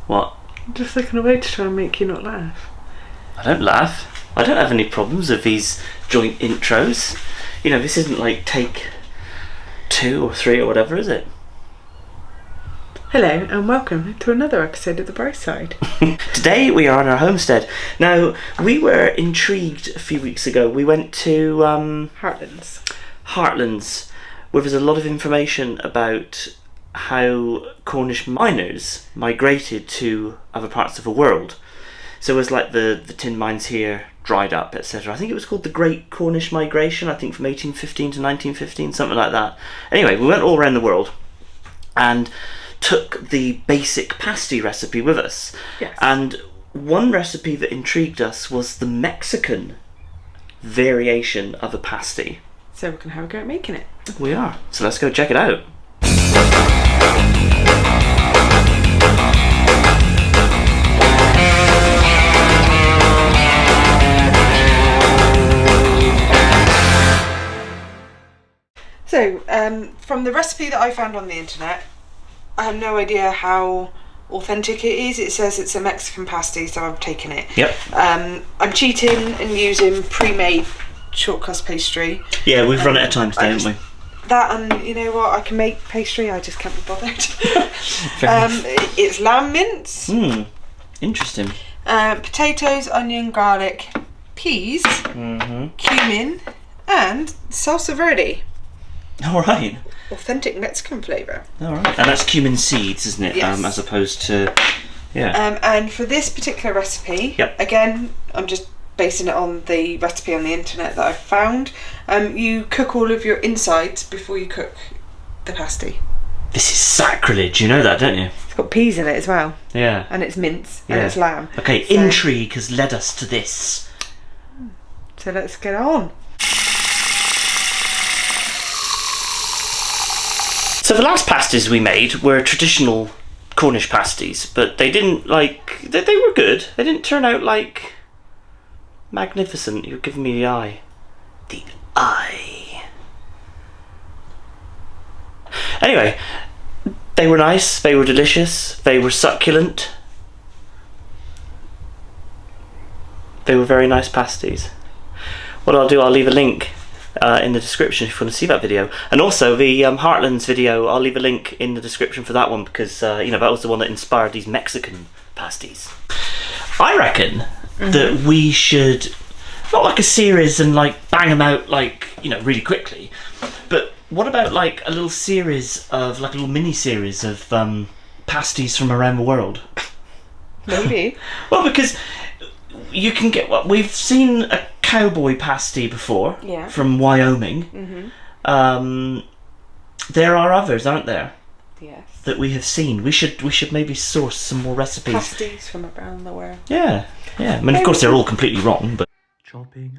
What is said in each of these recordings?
What? I'm just looking away to try and make you not laugh. I don't laugh. I don't have any problems with these joint intros. You know, this isn't like take 2 or 3 or whatever, is it? Hello and welcome to another episode of The Bright Side. Today we are on our homestead. Now, we were intrigued a few weeks ago. We went to Heartlands, where there's a lot of information about how Cornish miners migrated to other parts of the world. So it was like the tin mines here dried up, etc. I think it was called the Great Cornish Migration, I think from 1815 to 1915, something like that. Anyway, we went all around the world and took the basic pasty recipe with us. Yes. And one recipe that intrigued us was the Mexican variation of a pasty. So we're going to have a go at making it. We are. So let's go check it out. So, from the recipe that I found on the internet, I have no idea how authentic it is. It says it's a Mexican pasty, so I'm taking it. Yep. I'm cheating and using pre-made short crust pastry. Yeah, we've run out of time today, haven't we? That, and you know what, I can make pastry, I just can't be bothered. It's lamb mince. Interesting. Potatoes, onion, garlic, peas, cumin, and salsa verde. All right. Authentic Mexican flavour. All right. And that's cumin seeds, isn't it? Yes. As opposed to, yeah. And for this particular recipe, again, I'm just basing it on the recipe on the internet that I found. You cook all of your insides before you cook the pasty. This is sacrilege, you know that, don't you? It's got peas in it as well. Yeah. And it's mince, and it's lamb. Okay, so intrigue has led us to this. So let's get on. So the last pasties we made were traditional Cornish pasties, but they didn't they were good. They didn't turn out like magnificent. You're giving me the eye. The eye. Anyway, they were nice, they were delicious, they were succulent. They were very nice pasties. What I'll do, I'll leave a link in the description if you want to see that video, and also the Heartlands video. I'll leave a link in the description for that one because you know, that was the one that inspired these Mexican pasties. I reckon that we should, not like a series and like bang them out like, you know, really quickly, but what about like a little series of like a little mini series of pasties from around the world? Maybe. Well, because you can get what we've seen a cowboy pasty before, from Wyoming. There are others, aren't there? Yes. That we have seen. We should maybe source some more recipes. Pasties from around the world. Yeah. I mean, of course, they're all completely wrong, but chopping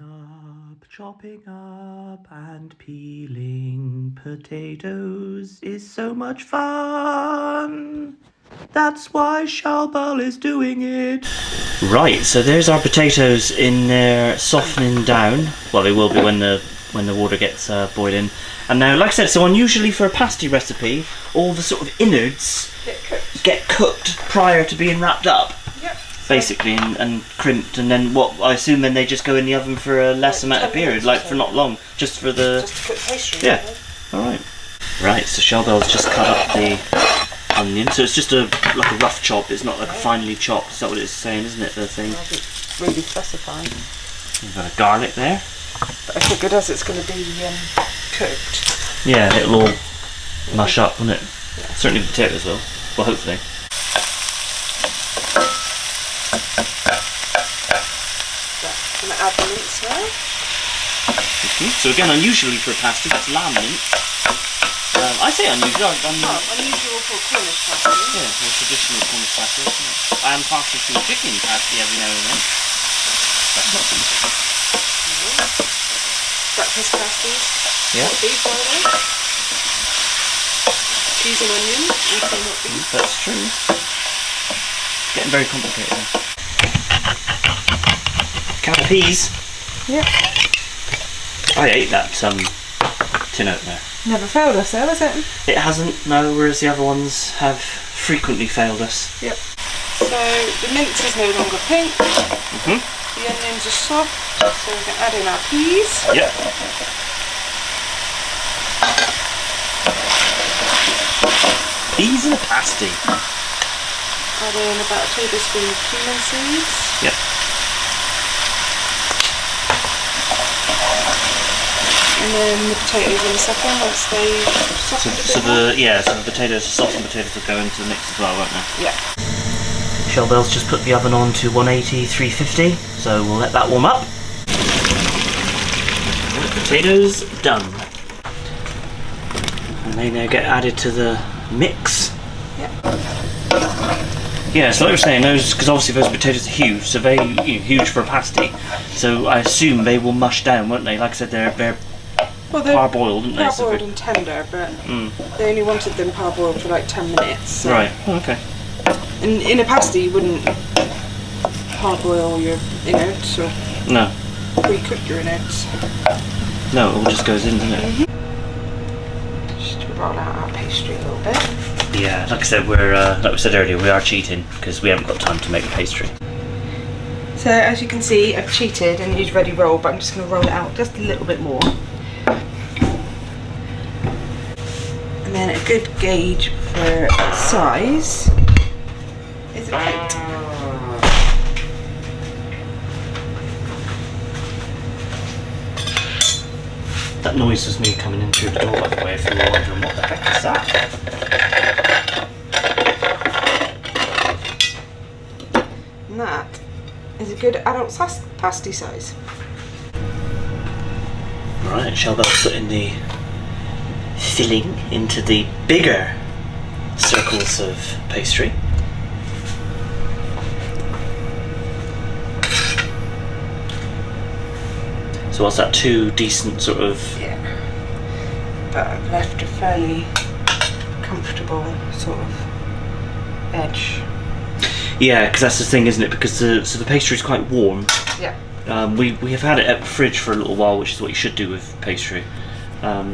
up, and peeling potatoes is so much fun. That's why Shalbal is doing it. Right, so there's our potatoes in there softening down. Well, they will be when the water gets boiling. And now, like I said, so unusually for a pasty recipe, all the sort of innards get cooked prior to being wrapped up. Yep. Basically, and crimped, and then what? I assume then they just go in the oven for a less amount of period, like for not long, just for the. Just to cook pastry. Yeah. All right. Right. So Shalbal's just cut up the onion, so it's just like a rough chop. It's not like a finely chopped. Is that what it's saying, isn't it? The thing. It's really specifying. You've got a garlic there. But I figured as it's going to be cooked. Yeah, it'll all mush up, won't it? Yeah. Certainly the potatoes will. Well, hopefully. Going to add the mince now. So again, unusually for a pasty, that's lamb mince. I say unusual. Unusual for Cornish pasty. Yeah, more traditional Cornish pasty. I am partial to chicken pasty every now and then. That's not good. Breakfast pasties. Yeah. Not beef, by the way. Cheese and onion. Also not beef. That's true. It's getting very complicated now. Can of peas. Yeah. I ate that tin opener. Never failed us though, has it? It hasn't, no, whereas the other ones have frequently failed us. Yep. So the mince is no longer pink. The onions are soft, so we can add in our peas. Yep. Peas in a pasty. Add in about a tablespoon of cumin seeds. Yep. And then the potatoes in a second once they soften a bit. So the potatoes, softened potatoes will go into the mix as well, won't they? Yeah. Shellbell's just put the oven on to 180, 350, so we'll let that warm up. And the potatoes done. And they now get added to the mix. Yep. Yeah, so like I was saying, because obviously those potatoes are huge, so they huge for a pasty. So I assume they will mush down, won't they? Like I said, they're parboiled, aren't they? Parboiled and tender, but they only wanted them parboiled for like 10 minutes. So. Right. Okay. And in a pasty, you wouldn't parboil your innards or pre-cook your innards. No, it all just goes in, doesn't it? Just to roll out our pastry a little bit. Yeah, like I said, like we said earlier, we are cheating because we haven't got time to make the pastry. So as you can see, I've cheated and used ready roll, but I'm just going to roll it out just a little bit more. And then a good gauge for size is a plate. That noise was me coming in through the door, by the way, if you were wondering what the heck is that. And that is a good adult pasty size. Right, Shellbell's putting the filling into the bigger circles of pastry. So what's that, 2 decent sort of... Yeah. But I've left a fairly comfortable sort of edge. Yeah, because that's the thing, isn't it? Because the pastry is quite warm. Yeah. We have had it at the fridge for a little while, which is what you should do with pastry. But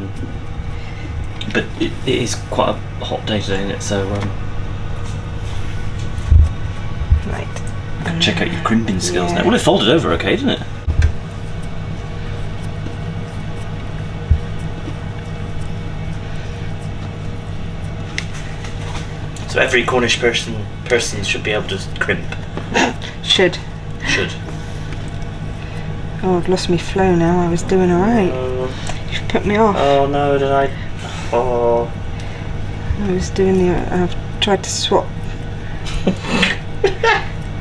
it is quite a hot day today, isn't it? So right. Check out your crimping skills now. Well, it folded over okay, didn't it? So every Cornish person should be able to crimp. Should. Oh, I've lost my flow now. I was doing alright. You've put me off. Oh no, did I? Oh. I was doing I've tried to swap.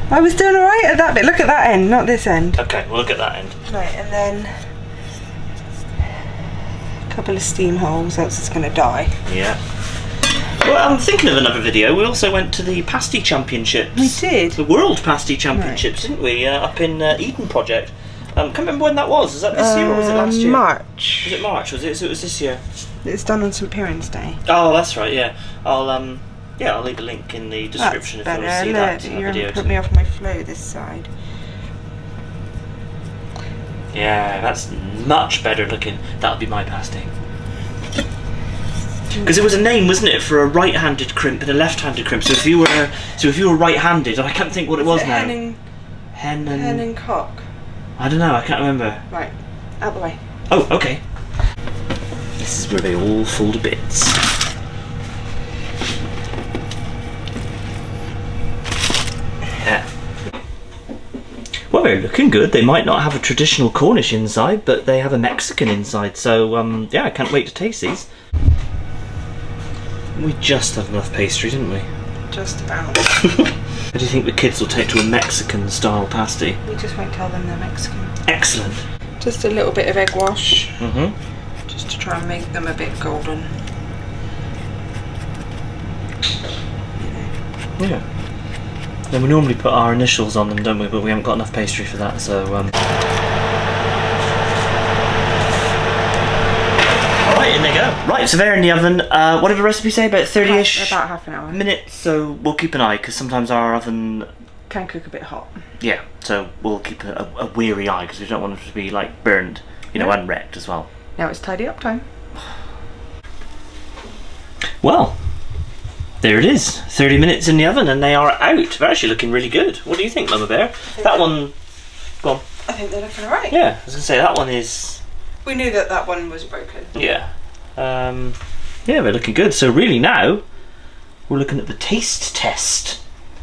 I was doing alright at that bit. Look at that end, not this end. Okay, we'll look at that end. Right, and then a couple of steam holes, else it's going to die. Yeah. Well, I'm thinking of another video. We also went to the Pasty Championships. We did. The World Pasty Championships, didn't we? Up in Eden Project. Can't remember when that was. Was that this year or was it last year? March. Was it March? Was it? So it was this year. It's done on St. Piran's Day. Oh, that's right. Yeah. I'll leave a link in the description if you want to see that video. You put me off my flow this side. Yeah, that's much better looking. That'll be my pasty. Because it was a name, wasn't it, for a right-handed crimp and a left-handed crimp. So if you were right-handed, I can't think what it was now. Hen and cock. I don't know. I can't remember. Right, out the way. Oh, okay. This is where they all fall to bits. Yeah. Well, they're looking good. They might not have a traditional Cornish inside, but they have a Mexican inside. So yeah, I can't wait to taste these. We just had enough pastry, didn't we? Just about. How do you think the kids will take to a Mexican style pasty? We just won't tell them they're Mexican. Excellent. Just a little bit of egg wash. Mm-hmm. Just to try and make them a bit golden. Yeah. And we normally put our initials on them, don't we? But we haven't got enough pastry for that, so Alright, in they go. Right, so they're in the oven. What did the recipe say? About 30-ish? About half an hour. Minutes, so we'll keep an eye, because sometimes our oven... can cook a bit hot. Yeah, so we'll keep a wary eye, because we don't want it to be, like, burned, and wrecked as well. Now it's tidy up time. Well, There it is. 30 minutes in the oven and they are out. They're actually looking really good. What do you think, Mama Bear? That one... Go on. I think they're looking alright. Yeah, I was going to say, that one is... We knew that one was broken. Yeah. Yeah, they're looking good. So really now, we're looking at the taste test.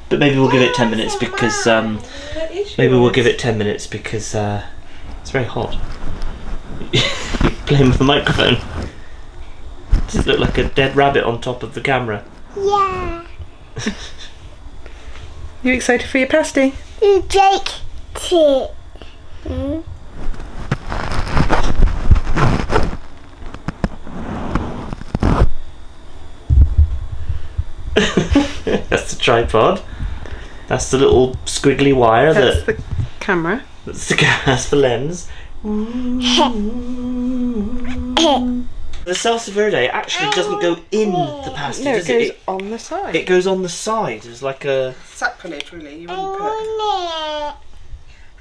But maybe we'll give it 10 minutes because... maybe we'll give it 10 minutes because it's very hot. Playing with the microphone. Does it look like a dead rabbit on top of the camera? Yeah. You excited for your pasty? You take it. That's the tripod. That's the little squiggly wire. That's the camera. That's the lens. The salsa verde actually doesn't go in the pasty, No, it does goes it? on the side. It goes on the side. It's like a... Sacrilege, really. You I wouldn't put... want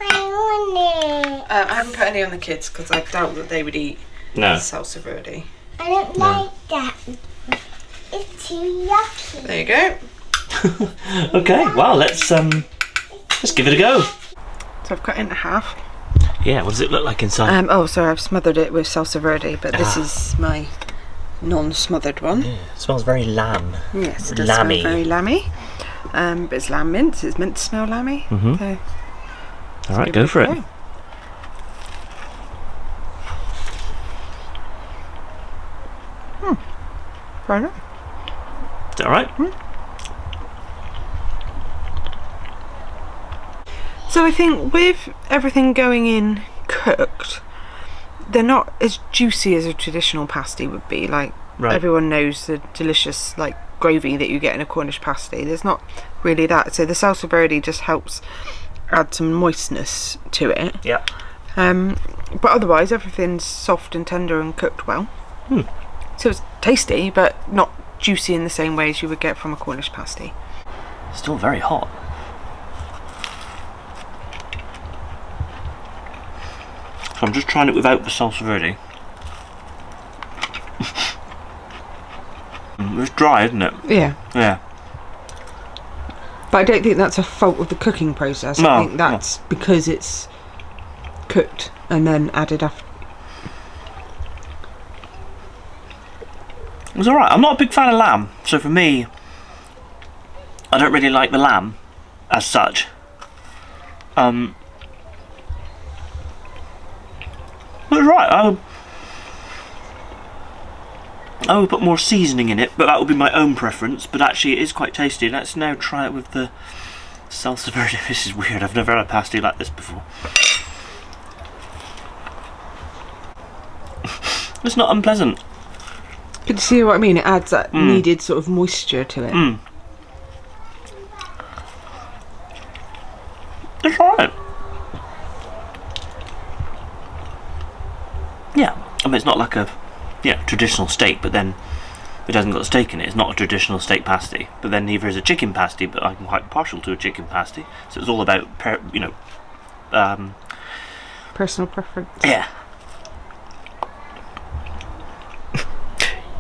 it. I want it. I haven't put any on the kids because I doubt that they would eat No. salsa verde. I don't like that. It's too yucky. There you go. Okay, well, let's give it a go. So I've cut it into half. Yeah, what does it look like inside? Oh, sorry, I've smothered it with salsa verde, but this is my non-smothered one. Yeah, it smells very lamb. Yes, it does Lammy. smell very lammy. But it's lamb mince. It's meant to smell lammy. Mm-hmm. So All right, go for it. Fair enough. Is that all right? So I think with everything going in cooked, they're not as juicy as a traditional pasty would be. Like Right. everyone knows the delicious like gravy that you get in a Cornish pasty. There's not really that. So the salsa verde just helps add some moistness to it. Yeah. But otherwise everything's soft and tender and cooked well. So it's tasty, but not juicy in the same way as you would get from a Cornish pasty. Still very hot. So I'm just trying it without the salsa verde. It's dry, isn't it? Yeah. Yeah. But I don't think that's a fault of the cooking process. No, I think that's because it's cooked and then added after. It was alright. I'm not a big fan of lamb, so for me, I don't really like the lamb as such. It was right. I would put more seasoning in it, but that would be my own preference. But actually, it is quite tasty. Let's now try it with the salsa verde. This is weird. I've never had a pasty like this before. It's not unpleasant. But you see what I mean? It adds that needed sort of moisture to it. It's alright. Yeah, I mean it's not like a traditional steak, but then it hasn't got steak in it. It's not a traditional steak pasty, but then neither is a chicken pasty. But I'm quite partial to a chicken pasty, so it's all about Personal preference. yeah.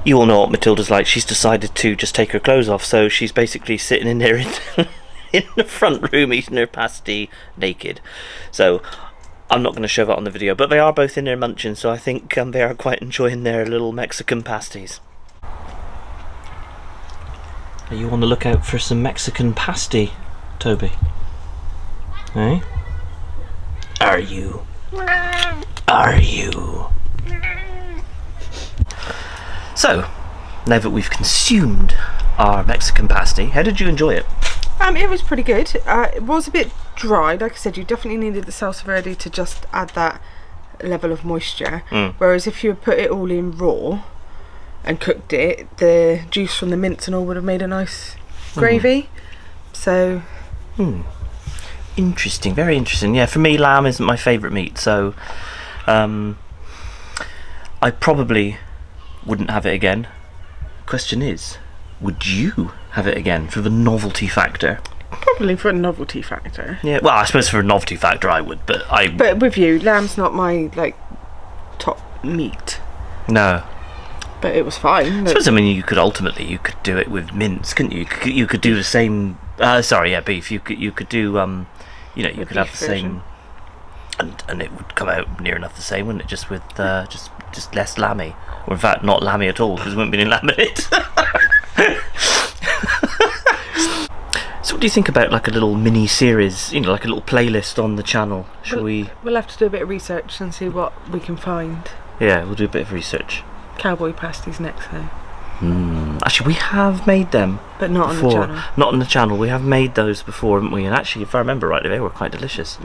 You all know what Matilda's like. She's decided to just take her clothes off, so she's basically sitting in there in the front room eating her pasty naked. So I'm not going to show that on the video, but they are both in there munching, so I think they are quite enjoying their little Mexican pasties. Are you on the lookout for some Mexican pasty, Toby? Eh? Are you? Are you? So, now that we've consumed our Mexican pasty, how did you enjoy it? It was pretty good. It was a bit dry. Like I said, you definitely needed the salsa verde to just add that level of moisture. Whereas if you had put it all in raw and cooked it, the juice from the mince and all would have made a nice gravy. So... Interesting, very interesting. Yeah, for me, lamb isn't my favourite meat, so I probably wouldn't have it again. Question is, would you have it again for the novelty factor? Probably for a novelty factor. Yeah, well, I suppose for a novelty factor I would, but But with you, lamb's not my, like, top meat. No. But it was fine. I suppose, I mean, you could do it with mince, couldn't you? You could do the same. Beef. You could do. You could have the same, and it would come out near enough the same, wouldn't it? Just with just less lammy, or in fact, not lammy at all, because there wouldn't be any lamb in it. So, what do you think about like a little mini series? Like a little playlist on the channel? Shall we? We'll have to do a bit of research and see what we can find. Yeah, we'll do a bit of research. Cowboy pasties next, though. Actually, we have made them, but not before. on the channel. Not on the channel. We have made those before, haven't we? And actually, if I remember rightly, they were quite delicious.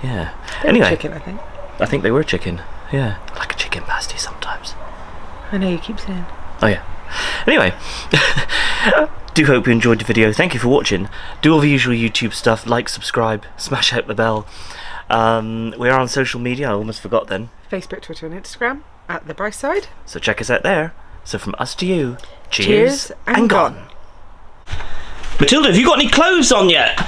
Yeah. They were chicken, I think. I think they were chicken. Yeah, I like a chicken pasty sometimes. I know you keep saying. Oh yeah. Anyway, do hope you enjoyed the video. Thank you for watching. Do all the usual YouTube stuff. Like, subscribe, smash out the bell. We are on social media. I almost forgot then. Facebook, Twitter, and Instagram at The Bryce Side. So check us out there. So from us to you, cheers and gone. Matilda, have you got any clothes on yet?